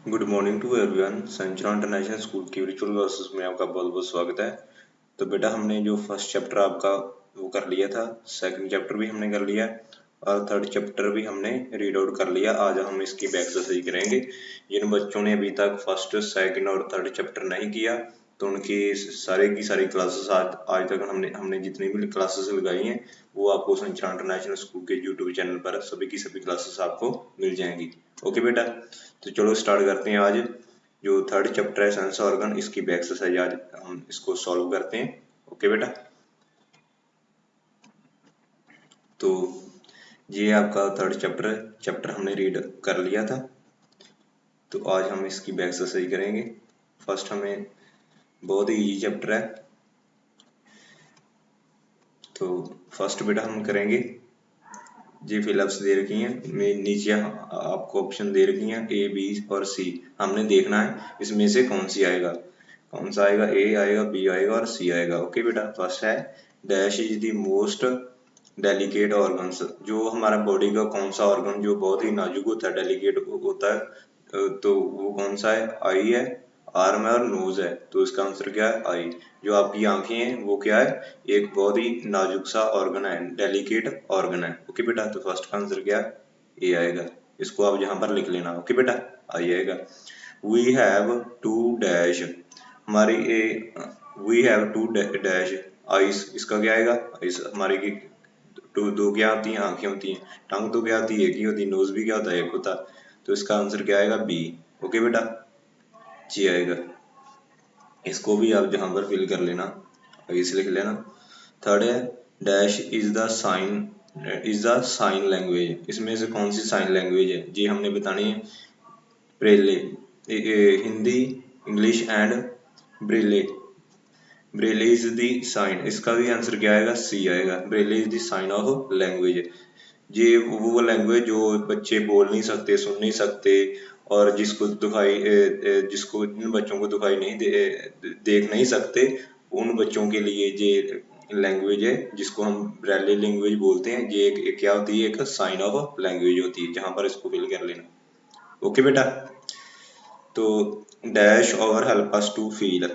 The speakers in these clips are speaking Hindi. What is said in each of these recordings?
Good morning to everyone. Sanchna international school की वर्चुअल क्लासेस में आपका बहुत बहुत स्वागत है। तो बेटा हमने जो फर्स्ट चैप्टर आपका वो कर लिया था, सेकंड चैप्टर भी हमने कर लिया और थर्ड चैप्टर भी हमने रीड आउट कर लिया। आज हम इसकी बैक एक्सरसाइज करेंगे। जिन बच्चों ने अभी तक फर्स्ट सेकंड और थर्ड चैप्टर नहीं किया तो उनकी सारे की सारी क्लासेस आज तक हमने जितनी भी क्लासेस लगाई हैं वो आपको संचना इंटरनेशनल स्कूल के यूट्यूब चैनल पर सभी की सभी क्लासेस आपको मिल जाएंगी। ओके बेटा, तो चलो स्टार्ट करते हैं। आज जो थर्ड चैप्टर है सेंस ऑर्गन, इसकी भी एक्सरसाइज आज हम इसको सॉल्व करते हैं। ओके बेटा, तो ये आपका थर्ड चैप्टर हमने रीड कर लिया था। तो आज हम इसकी भी एक्सरसाइज करेंगे। फर्स्ट हमें बहुत ही इजी चैप्टर है। तो फर्स्ट बेटा हम करेंगे, ये फिलअप्स दे रखी हैं, मैं नीचे आपको ऑप्शन दे रखी हैं ए बी और सी। हमने देखना है इसमें से कौन सी आएगा, कौन सा आएगा, ए आएगा, बी आएगा और सी आएगा। ओके बेटा, फर्स्ट है dash is the most delicate organs. जो हमारा बॉडी का कौन सा ऑर्गन जो बहुत ही नाजुक होता है, डेलिकेट होता है, तो वो कौन सा है, आई है, आर्म है और नोज है। तो इसका आंसर क्या है, आई। जो आपकी आंखें हैं वो क्या है, एक बहुत ही नाजुक सा ऑर्गन है, डेलिकेट ऑर्गन है। ओके बेटा, तो फर्स्ट का आंसर क्या है, ए आएगा। इसको आप यहाँ पर लिख लेना। ओके बेटा, आई आएगा। वी हैव टू डैश, हमारी A, we have to dash ice, इसका क्या आएगा, आइस हमारी की दो क्या होती हैं, आंखें होती हैं। टंग तो क्या होती है, एक ही होती है। नोज भी क्या होता है, एक होता है। तो इसका आंसर क्या आएगा, बी। ओके बेटा, जी आएगा। इसको भी आप जहां पर फिल कर लेना, इसे लिख लेना। थर्ड है dash is the sign language. इसमें से कौन सी साइन लैंग्वेज है, जी हमने बतानी है। Braille, Hindi, English and Braille. Braille is the sign, इसका भी आंसर क्या आएगा, सी आएगा। Braille is the sign of language. ये वो लैंग्वेज जो बच्चे बोल नहीं सकते, सुन नहीं सकते और जिसको जिन बच्चों को दिखाई नहीं देख नहीं सकते, उन बच्चों के लिए ये लैंग्वेज है जिसको हम ब्रेली लैंग्वेज बोलते हैं। ये एक क्या होती है, एक साइन ऑफ लैंग्वेज होती है। जहां पर इसको फिल कर लेना। ओके बेटा, तो डैश और हेल्प अस टू फील,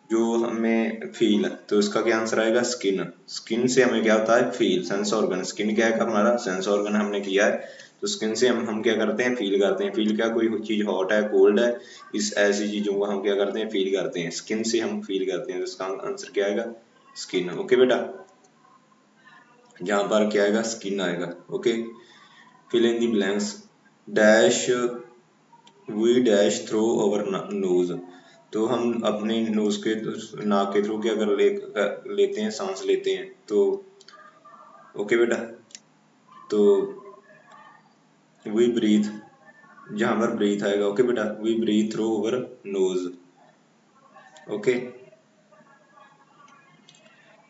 जो हमें फील, तो इसका क्या आंसर आएगा, स्किन। स्किन से हमें क्या होता है, फील। सेंस ऑर्गन, स्किन क्या है हमारा, सेंस ऑर्गन हमने किया है। तो स्किन से हम क्या करते हैं, फील करते हैं। फील क्या, कोई चीज हॉट है, कोल्ड है, इस ऐसी चीजों को हम क्या करते हैं, फील करते हैं। स्किन से हम फील करते हैं, तो इसका आंसर क्या आएगा, स्किन। ओके बेटा, जहां पर क्या आएगा, स्किन आएगा। Okay, fill in the blanks. Dash we dash through over nose, तो हम अपने नोज के, नाक के थ्रू क्या लेते हैं, सांस लेते हैं। तो ओके बेटा, तो वी ब्रीथ, जहां पर ब्रीथ आएगा। ओके बेटा, we breathe through over nose. Okay,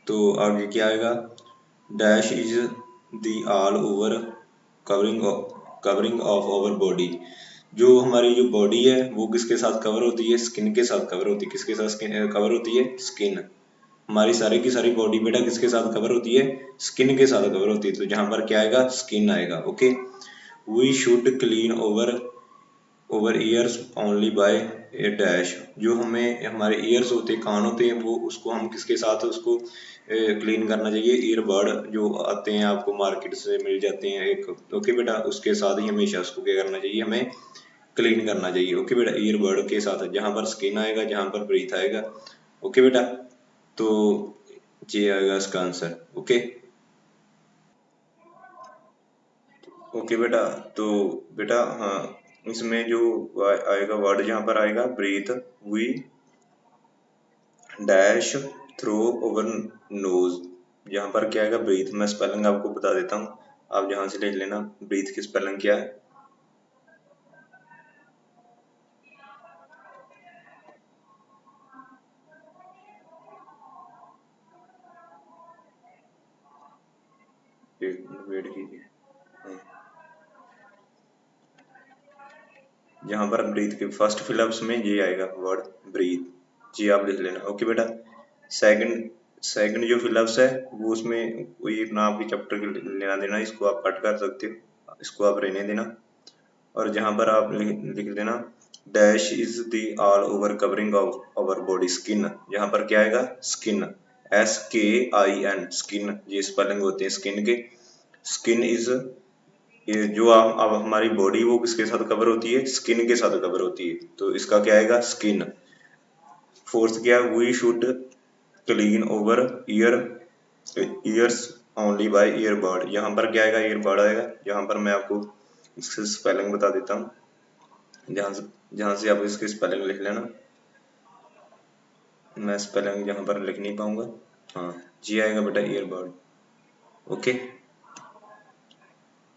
तो आगे क्या आएगा, dash is the all over covering covering of our body. जो हमारी जो बॉडी है वो किसके साथ कवर होती है, स्किन के साथ कवर होती है। किसके साथ कवर होती है, स्किन। हमारी सारी की सारी बॉडी बेटा किसके साथ कवर होती है, स्किन के साथ कवर होती है। तो जहां पर क्या आएगा, स्किन आएगा। Okay, we should clean over over ears only by a dash. जो हमें हमारे ईयर्स होते हैं, कान होते हैं, वो उसको हम किसके साथ उसको क्लीन करना चाहिए, ईयरबड जो आते हैं आपको मार्केट से मिल जाते हैं एक। ओके बेटा, उसके साथ ही हमेशा उसको क्या करना चाहिए, हमें क्लीन करना चाहिए। ओके बेटा, ईयरबड के साथ, जहां पर स्किन आएगा, जहां पर ब्रीथ आएगा। ओके बेटा, तो ये आएगा इसका आंसर। ओके, ओके बेटा, तो बेटा हाँ, इसमें जो आएगा वर्ड, जहां पर आएगा breathe, we dash through over nose. यहाँ पर क्या आएगा, ब्रीथ। मैं स्पेलिंग आपको बता देता हूँ, आप जहां से ले लेना। ब्रीथ की स्पेलिंग क्या है, वेट कीजिए। यहाँ पर ब्रीथ के फर्स्ट फिलअप्स में ये आएगा वर्ड ब्रीथ, जी आप लिख लेना। ओके बेटा, सेकंड सेकंड जो फिलअप्स है वो उसमें कोई अपना आपके चैप्टर के लेना देना, इसको आप कट कर सकते हो, इसको आप रहने देना। और जहां पर आप लिख देना dash is the all over covering of our body skin, यहाँ पर क्या आएगा स्किन, SKIN स्किन, ये स्पेलिंग होते हैं स्किन के। स्किन इज, ये जो अब हमारी बॉडी वो किसके साथ कवर होती है, स्किन के साथ कवर होती है, तो इसका क्या आएगा स्किन। फोर्थ क्या, we should clean over ears only by earbud, यहाँ पर क्या आएगा ईयरबड आएगा। यहाँ पर मैं आपको इसकी स्पेलिंग बता देता हूँ, जहाँ से आप इसकी स्पेलिंग लिख लेना। मैं स्पेलिंग यहाँ पर लिख नहीं पाऊंगा। हाँ, जी आएगा बेटा ईयरबड। ओके,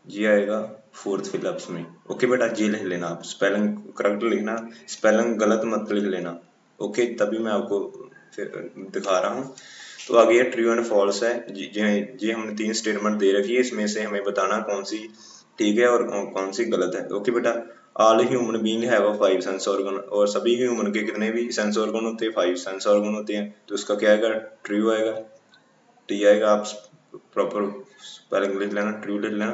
जी आएगा फोर्थ फिलअप्स में। ओके बेटा, जी लिख लेना आप, स्पेलिंग करेक्ट लिखना, स्पेलिंग गलत मत लिख लेना। ओके, तभी मैं आपको फिर दिखा रहा हूँ। तो आगे ये ट्रू एंड फॉल्स है जी हमने 3 स्टेटमेंट दे रखी है, इसमें से हमें बताना कौन सी ठीक है और कौन सी गलत है। ओके बेटा, all human being have a 5 sense organ, और सभी ह्यूमन के कितने भी सेंस ऑर्गन होते हैं, 5 सेंस ऑर्गन होते हैं, तो इसका क्या आएगा ट्रू आएगा, टी आएगा। आप प्रॉपर स्पेलिंग लिख लेना, ट्रू लिख लेना।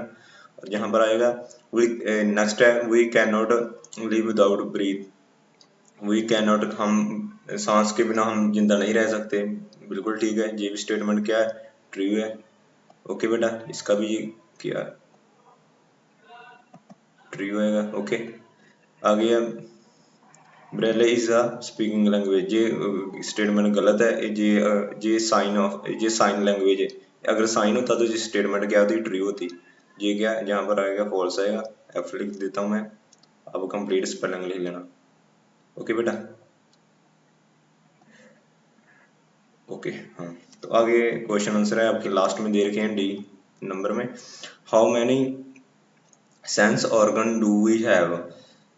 और यहाँ पर आएगा वी, नेक्स्ट है we can not live without breath, we can not, हम सांस के बिना हम जिंदा नहीं रह सकते, बिल्कुल ठीक है, ये भी स्टेटमेंट क्या है ट्रू है। ओके बेटा, इसका भी क्या ट्रू आएगा। ओके, आगे Braille is a speaking language, ये स्टेटमेंट गलत है, ये साइन लैंग्वेज है, अगर साइन होता तो ये स्टेटमेंट क्या होती ट्रू होती। ये क्या यहाँ पर आएगा फॉल्स आएगा, एफ लिख देता हूँ मैं, अब कंप्लीट स्पेलिंग लिख लेना। ओके बेटा, ओके हाँ, तो आगे क्वेश्चन आंसर है आपके लास्ट में दे रखे हैं डी नंबर में, how many sense organ do we have,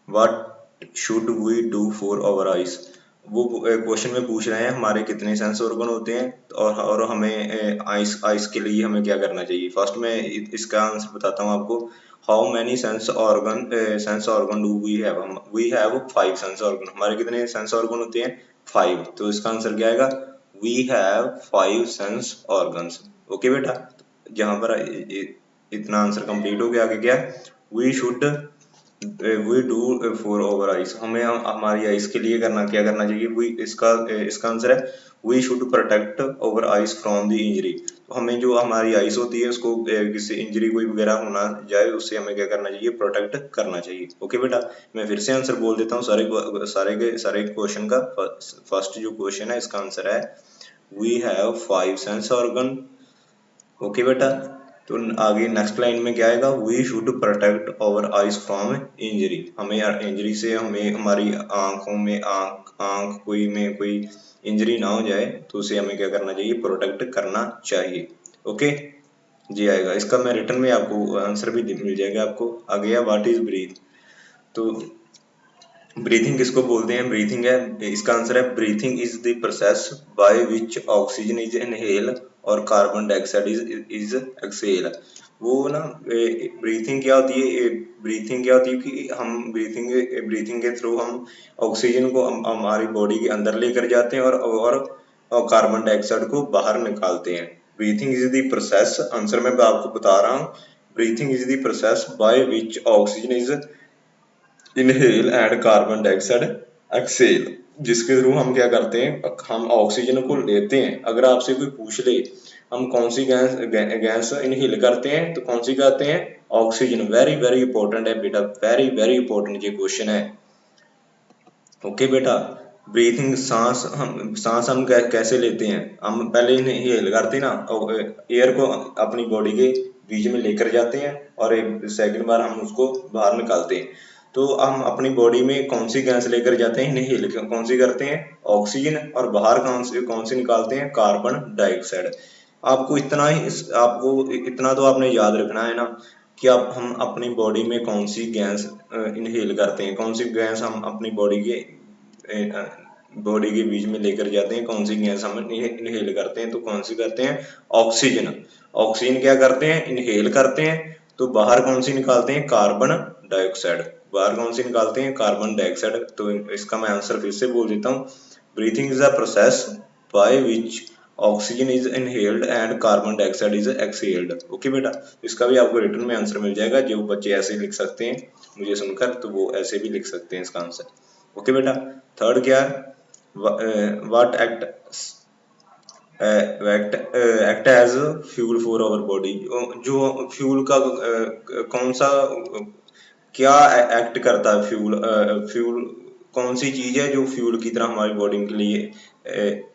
what should we do for our eyes. वो क्वेश्चन में पूछ रहे हैं हमारे कितने सेंस ऑर्गन होते हैं और हमें आइस आइस के लिए हमें क्या करना चाहिए। फर्स्ट में इसका आंसर बताता हूँ आपको, how many sense organ do we have 5 sense organ, हमारे कितने सेंस ऑर्गन होते हैं 5, तो इसका आंसर क्या आएगा we have 5 sense organs. Okay बेटा, जहां पर इतना आंसर कंप्लीट हो गया, आगे क्या we should we do for over eyes, हमें हमारी आइस के लिए क्या करना चाहिए, वी इसका आंसर है we should protect over eyes from the injury, तो हमें जो हमारी आइस होती है उसको किसी इंजरी कोई वगैरह होना जाए उससे हमें क्या करना चाहिए प्रोटेक्ट करना चाहिए। ओके बेटा, मैं फिर से आंसर बोल देता हूँ सारे क्वेश्चन का। फर्स्ट जो क्वेश्चन है इसका आंसर है we have 5 sense organ. Okay बेटा, तो आगे नेक्स्ट लाइन में क्या आएगा, we should protect our eyes from injury, हमें इंजरी से हमें हमारी आंखों में आंख कोई इंजरी ना हो जाए तो उसे हमें क्या करना चाहिए प्रोटेक्ट करना चाहिए। ओके, जी आएगा, इसका मैं रिटर्न में आपको आंसर भी मिल जाएगा आपको। आगे है व्हाट इज ब्रीथ, तो ब्रीथिंग किसको बोलते हैं, ब्रीथिंग है इसका आंसर है breathing is the process by which oxygen is inhale और कार्बन डाइऑक्साइड इज एक्सहेल। वो ना ब्रीथिंग क्या होती है, ब्रीथिंग क्या होती है कि हम ब्रीथिंग के थ्रू हम ऑक्सीजन को हमारी बॉडी के अंदर लेकर जाते हैं और कार्बन डाइऑक्साइड को बाहर निकालते हैं। Breathing is the process, answer मैं आपको बता रहा हूँ, breathing is the process by which oxygen is inhale and carbon dioxide exhale, जिसके थ्रू हम क्या करते हैं हम ऑक्सीजन को लेते हैं। अगर आपसे कोई पूछ ले हम कौन सी गैस इनहेल करते हैं तो कौन सी करते हैं ऑक्सीजन, वेरी वेरी इंपॉर्टेंट है बेटा, वेरी वेरी इंपॉर्टेंट ये क्वेश्चन है। ओके बेटा, ब्रीथिंग सांस हम कैसे लेते हैं, हम पहले इनहेल करते हैं ना, एयर को अपनी बॉडी के बीच में लेकर जाते हैं और सेकंड बार हम उसको बाहर निकालते हैं। तो हम अपनी बॉडी में कौन सी गैस लेकर जाते हैं, इनहेल कौन सी करते हैं ऑक्सीजन, और बाहर कौन सी निकालते हैं कार्बन डाइऑक्साइड। आपको इतना तो आपने याद रखना है ना कि आप हम अपनी बॉडी में कौन सी गैस इनहेल करते हैं, कौन सी गैस हम अपनी बॉडी के बीच में लेकर जाते हैं, कौन सी गैस हम इनहेल करते हैं, तो कौन सी करते हैं ऑक्सीजन। ऑक्सीजन क्या करते हैं इनहेल करते हैं, तो बाहर कौन सी निकालते हैं कार्बन डाइऑक्साइड, बाहर कौन सी निकालते हैं कार्बन डाइऑक्साइड। तो इसका मैं आंसर फिर से बोल देता हूँ, breathing is a process by which oxygen is inhaled and carbon dioxide is exhaled. Okay बेटा, इसका भी आपको रिटर्न में आंसर मिल जाएगा। जो बच्चे ऐसे लिख सकते हैं मुझे सुनकर, तो वो ऐसे भी लिख सकते हैं इसका आंसर। ओके बेटा, थर्ड क्या है, what act as fuel for our body. जो फ्यूल का कौन सा क्या एक्ट करता है, फ्यूल कौन सी चीज है जो फ्यूल की तरह हमारी बॉडी के लिए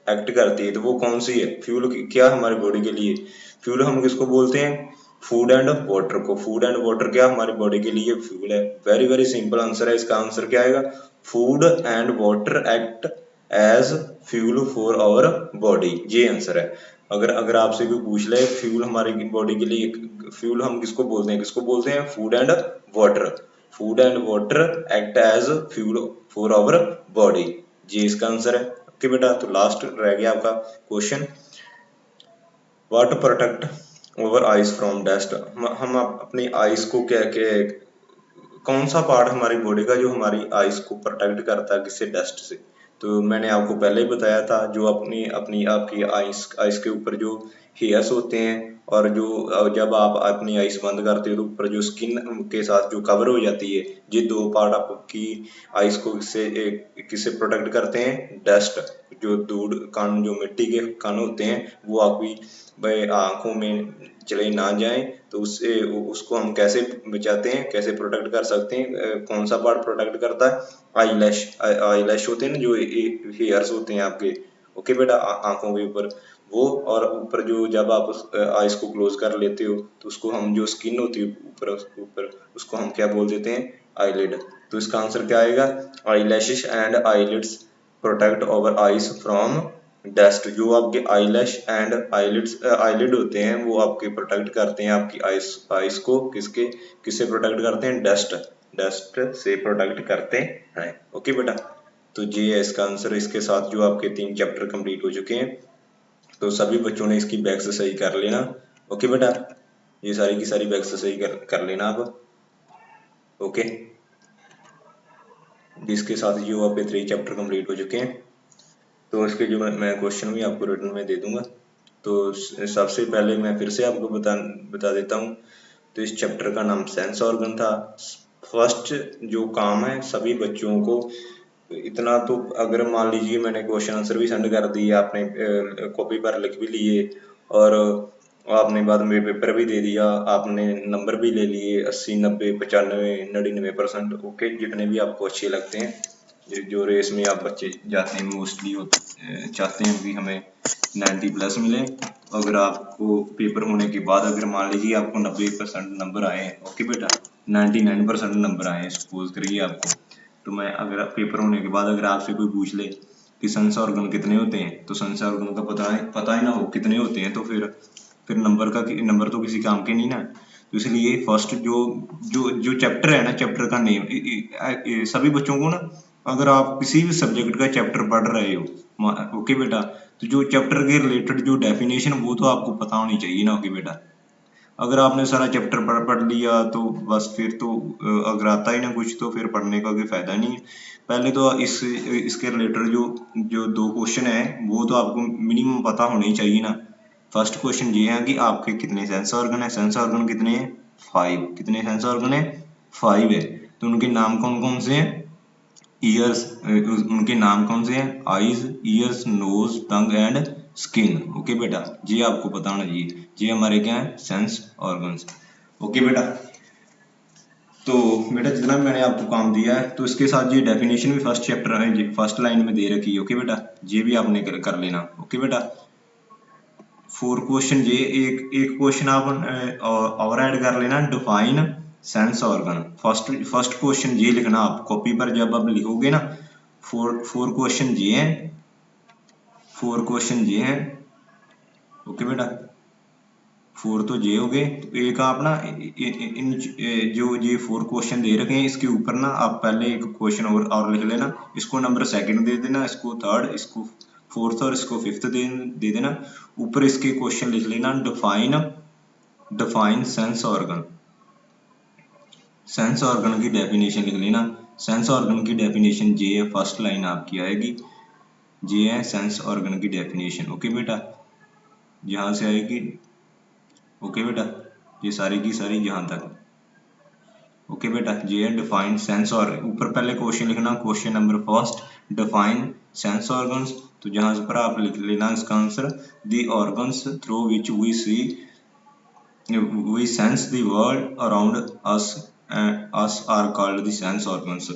एक्ट करती है, तो वो कौन सी है फ्यूल क्या हमारी बॉडी के लिए। फ्यूल हम किसको बोलते हैं, फूड एंड वाटर को। फूड एंड वाटर क्या हमारी बॉडी के लिए फ्यूल है। वेरी वेरी सिंपल आंसर है, इसका आंसर क्या आएगा, food and water act as fuel for our body, ये आंसर है। अगर आपसे कोई पूछ ले फ्यूल हमारी बॉडी के लिए, फ्यूल हम किसको बोलते हैं, food and water. Food and water act as fuel for our body, ये इसका आंसर है। ओके बेटा, तो लास्ट रह गया आपका question, what protect over eyes from dust. हम अपनी आइज को क्या कौन सा पार्ट हमारी बॉडी का जो हमारी आइज को प्रोटेक्ट करता है किससे, डस्ट से। तो मैंने आपको पहले ही बताया था, जो अपनी अपनी आपकी आइस के ऊपर जो हेयर्स होते हैं, और जो जब आप अपनी आइस बंद करते हो तो ऊपर जो स्किन के साथ जो कवर हो जाती है, ये दो पार्ट आपकी आइस को किससे प्रोटेक्ट करते हैं, डस्ट। जो धूल कण, जो मिट्टी के कण होते हैं, वो आपकी आंखों में चले ना जाए, तो उससे उसको हम कैसे बचाते हैं, कैसे प्रोटेक्ट कर सकते हैं, कौन सा पार्ट प्रोटेक्ट करता है, आईलैश होते हैं ना, जो हेयर्स होते हैं आपके। ओके बेटा, आंखों के ऊपर वो, और ऊपर जो जब आप आइस को क्लोज कर लेते हो तो उसको हम, जो स्किन होती है ऊपर ऊपर, उसको हम क्या बोल देते हैं, आईलिड। तो इसका आंसर क्या आएगा, eyelashes and eyelids protect over eyes from dust. जो आपके आईलैश एंड आईलिड होते हैं, वो आपके प्रोटेक्ट करते हैं आपकी आइस को, किससे प्रोटेक्ट करते हैं, डस्ट से प्रोटेक्ट करते हैं। ओके बेटा, तो ये है इसका आंसर। इसके साथ जो आपके 3 चैप्टर कंप्लीट हो चुके हैं, तो सभी बच्चों ने इसकी बैक्स सही कर लेना। ओके बेटा, ये सारी की सारी बैक्स सही कर लेना आप। ओके, जिसके साथ जो आपके 3 चैप्टर कंप्लीट हो चुके हैं, तो इसके जो मैं क्वेश्चन भी आपको रिटर्न में दे दूंगा। तो सबसे पहले मैं फिर से आपको बता देता हूँ। तो इस चैप्टर का नाम सेंस ऑर्गन था। फर्स्ट जो काम है सभी बच्चों को इतना, तो अगर मान लीजिए मैंने क्वेश्चन आंसर भी सेंड कर दिए, आपने कॉपी पर लिख भी लिए, और आपने बाद में पेपर भी दे दिया, आपने नंबर भी ले लिए 80, 90, 95, 99%। ओके, जितने भी आपको अच्छे लगते हैं, जो रेस में आप बच्चे जाते हैं मोस्टली चाहते हैं कि हमें 90+ मिले। अगर आपको पेपर होने के बाद अगर मान लीजिए आपको 90% नंबर आए, ओके बेटा, 99% नंबर आए सपोज करिए आपको, तो मैं अगर पेपर होने के बाद अगर आपसे कोई पूछ ले कि सेंस ऑर्गन कितने होते हैं, तो सेंस ऑर्गन का पता ही ना हो कितने होते हैं, तो फिर नंबर तो किसी काम के नहीं ना। तो इसलिए फर्स्ट जो जो जो चैप्टर है ना, चैप्टर का नेम सभी बच्चों को ना, अगर आप किसी भी सब्जेक्ट का चैप्टर पढ़ रहे हो, ओके बेटा, तो जो चैप्टर के रिलेटेड जो डेफिनेशन वो तो आपको पता होनी चाहिए ना। ओके बेटा, अगर आपने सारा चैप्टर पढ़ लिया तो बस फिर तो अगर आता ही ना कुछ, तो फिर पढ़ने का कोई फायदा नहीं है। पहले तो इसके रिलेटेड जो जो 2 क्वेश्चन है वो तो आपको मिनिमम पता होने ही चाहिए ना। फर्स्ट क्वेश्चन ये है कि आपके कितने सेंस ऑर्गन है, सेंस ऑर्गन कितने हैं, 5। कितने सेंस ऑर्गन है, 5 है। तो उनके नाम कौन कौन से हैं, ईयर्स, उनके नाम कौन से हैं, eyes, ears, nose, tongue and skin. Okay बेटा, ये आपको पता होना चाहिए, ये हमारे क्या है, सेंस ऑर्गन्स। ओके बेटा, तो बेटा जितना भी मैंने आपको काम दिया है, तो इसके साथ ये डेफिनेशन भी फर्स्ट चैप्टर फर्स्ट लाइन में दे रखी है। ओके बेटा, ये भी आपने कर लेना। ओके बेटा, 4 क्वेश्चन ये एक क्वेश्चन आप और ऐड कर लेना, define sense organ. First question ये लिखना आप कॉपी पर, जब आप लिखोगे ना, 4 क्वेश्चन ये हैं, 4 क्वेश्चन ये हैं। ओके बेटा, 4 तो ये हो गए। तो एक आप ना इन जो ये 4 क्वेश्चन दे रखे हैं, इसके ऊपर ना आप पहले एक क्वेश्चन और लिख लेना, इसको नंबर 2nd दे देना, इसको 3rd, इसको 4th और इसको 5th दे देना। ऊपर इसके क्वेश्चन लिख लेना, define sense organ. Sense organ की डेफिनेशन लिख लेना। सेंस ऑर्गन की डेफिनेशन ये है, फर्स्ट लाइन आपकी आएगी, ये है सेंस ऑर्गन की डेफिनेशन। ओके बेटा, यहाँ से आएगी। ओके बेटा, ये सारी की सारी यहाँ तक। ओके बेटा, ये है डिफाइंड सेंस और ऊपर पहले क्वेश्चन लिखना, question number first, define sense organs. तो जहाँ पर आप लिख लेना इसका answer, the organs through which we see we sense the world around us are called the sense organs।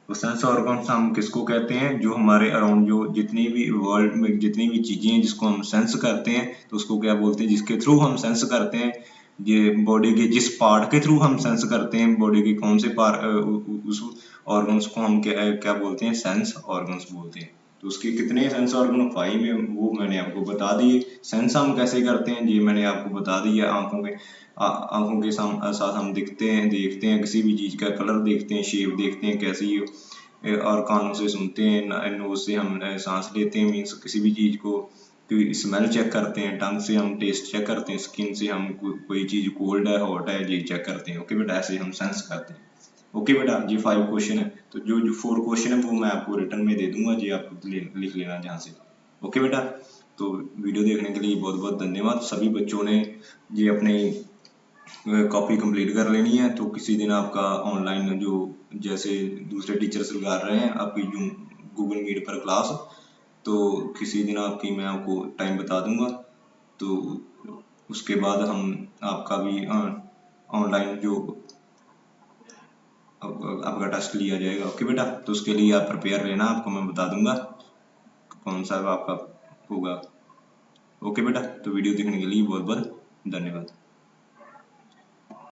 तो सेंस ऑर्गन्स हम किसको कहते हैं, जो हमारे अराउंड जो जितनी भी वर्ल्ड में जितनी भी चीजें हैं जिसको हम सेंस करते हैं, तो उसको क्या बोलते हैं, जिसके थ्रू हम सेंस करते हैं। ये बॉडी के जिस पार्ट के थ्रू हम सेंस करते हैं, बॉडी के कौन से पार्ट, उस ऑर्गन्स को हम क्या क्या बोलते हैं, सेंस ऑर्गन्स बोलते हैं। तो उसके कितने सेंस ऑर्गन, 5 है, वो मैंने आपको बता दिए। सेंस हम कैसे करते हैं ये मैंने आपको बता दिया। आंखों के साथ हम देखते हैं किसी भी चीज का कलर देखते हैं, शेप देखते हैं कैसी, और कानों से सुनते हैं, नोज से हम सांस लेते हैं, मीन्स किसी भी चीज को स्मेल चेक करते हैं, टंग से हम टेस्ट चेक करते हैं, स्किन से हम कोई चीज कोल्ड है हॉट है ये चेक करते हैं। ओके बेटा, ऐसे हम सेंस करते हैं। ओके बेटा, ये 5 क्वेश्चन है। तो जो 4 क्वेश्चन है वो मैं आपको रिटर्न में दे दूंगा, ये आप लिख लेना जहाँ से। ओके बेटा, तो वीडियो देखने के लिए बहुत बहुत धन्यवाद। सभी बच्चों ने ये अपनी कॉपी कंप्लीट कर लेनी है। तो किसी दिन आपका ऑनलाइन जो जैसे दूसरे टीचर्स लगा रहे हैं आपकी गूगल मीट पर क्लास, तो किसी दिन मैं आपको टाइम बता दूंगा। तो उसके बाद हम आपका भी ऑनलाइन जो आपका टेस्ट लिया जाएगा। ओके बेटा, तो उसके लिए आप प्रिपेयर रहना, आपको मैं बता दूंगा कौन सा आपका होगा। ओके बेटा, तो वीडियो देखने के लिए बहुत बहुत धन्यवाद।